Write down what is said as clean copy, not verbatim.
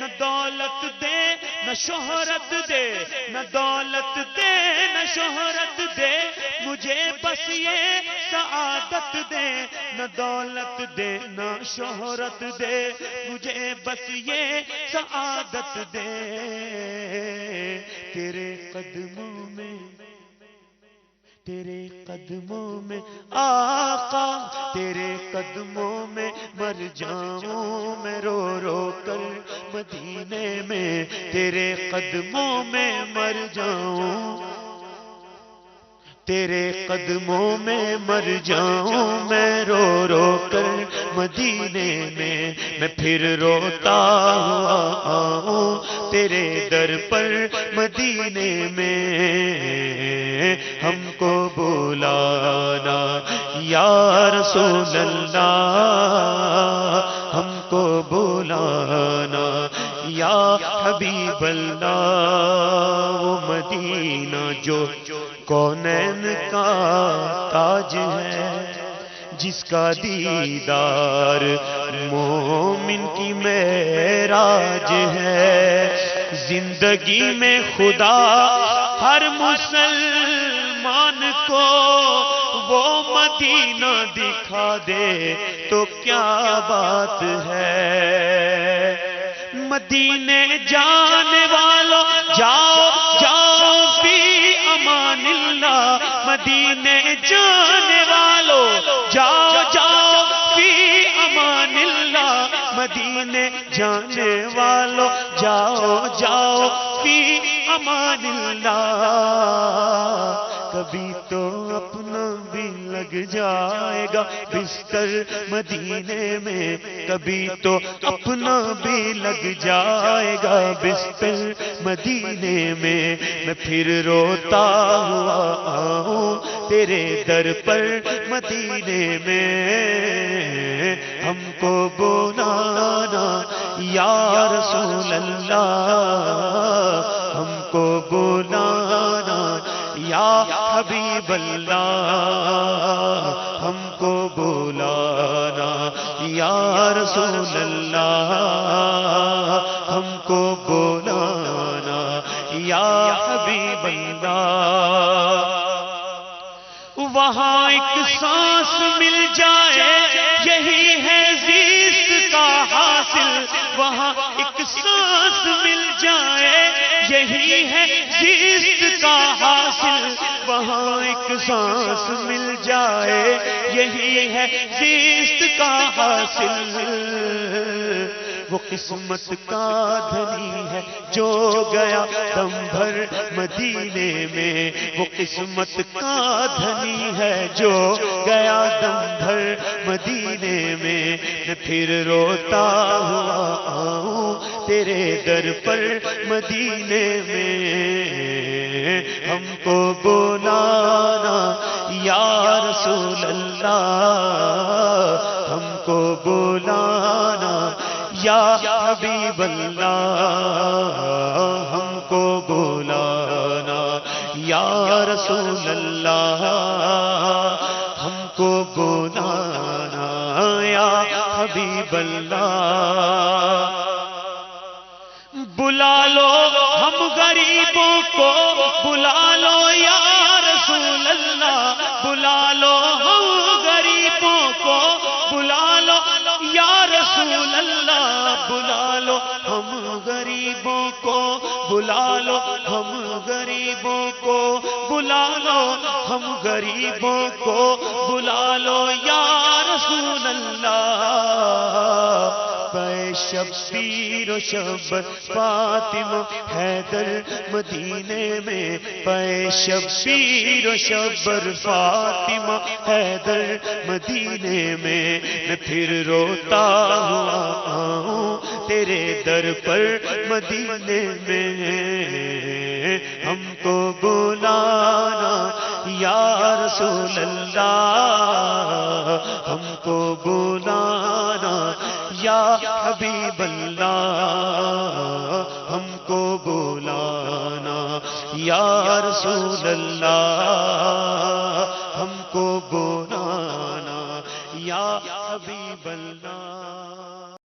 نہ دولت دے نہ شہرت دے، نہ دولت دے نہ شہرت دے، مجھے بس یہ سعادت دے، نہ دولت دے نہ شہرت دے، مجھے بس یہ سعادت دے، تیرے قدموں میں، تیرے قدموں میں آقا، تیرے قدموں میں مر جاؤں میں رو رو کر مدینے میں، تیرے قدموں میں مر جاؤں، تیرے قدموں میں مر جاؤں میں رو رو کر مدینے میں پھر روتا ہوا آؤں تیرے در پر مدینے میں، ہم کو بلانا یا رسول اللہ، ہم کو بلانا یا حبیب اللہ، وہ مدینہ جو کونین کا تاج ہے، جس کا دیدار مومن کی معراج ہے، زندگی میں خدا ہر مسلمان کو وہ مدینہ دکھا دے تو کیا بات ہے، مدینے جانے والوں جاؤ جاؤ فی امان اللہ، مدینے جانے والوں جاؤ جاؤ فی امان اللہ، مدینے جانے والوں جاؤ جاؤ فی امان اللہ، کبھی تو اپنا بھی لگ جائے گا بستر مدینے میں، کبھی تو اپنا بھی لگ جائے گا بستر مدینے میں پھر روتا ہوا آؤں تیرے در پر مدینے میں، ہم کو بلانا یا رسول اللہ، ہم کو بلانا یا حبیب اللہ، ہم کو بلانا یا رسول اللہ، ہم کو بلانا یا حبیب اللہ، وہاں ایک سانس مل جائے یہی ہے زیست کا حاصل، وہاں ایک سانس مل جائے یہی ہے زیست کا حاصل، وہاں ایک سانس مل جائے یہی ہے زیست کا حاصل، وہ قسمت کا دھنی ہے جو گیا دم بھر مدینے میں، وہ قسمت کا دھنی ہے جو گیا دم بھر مدینے میں پھر روتا ہوا آؤں تیرے در پر مدینے میں، ہم کو بلانا یا رسول اللہ، ہم کو بلانا یا حبیب اللہ، ہم کو بلانا یا رسول اللہ، ہم کو بلانا یا حبیب اللہ، بلا لو ہم غریبوں کو، بلا لو یا رسول اللہ، بلا لو ہم غریبوں کو، بلا لو یا رسول اللہ، بلا لو ہم غریبوں کو، بلا لو ہم غریبوں کو، بلا لو ہم غریبوں کو، بلا لو یا رسول اللہ، پے شبیر و شبر فاطمہ حیدر مدینے میں، پے شبیر و شبر فاطمہ حیدر مدینے میں پھر روتا ہوا آؤں تیرے در پر مدینے میں، ہم کو بلانا یا رسول اللہ، ہم کو بلانا یا حبیب اللہ، ہم کو بلانا یا رسول اللہ، ہم کو بلانا یا حبیب اللہ۔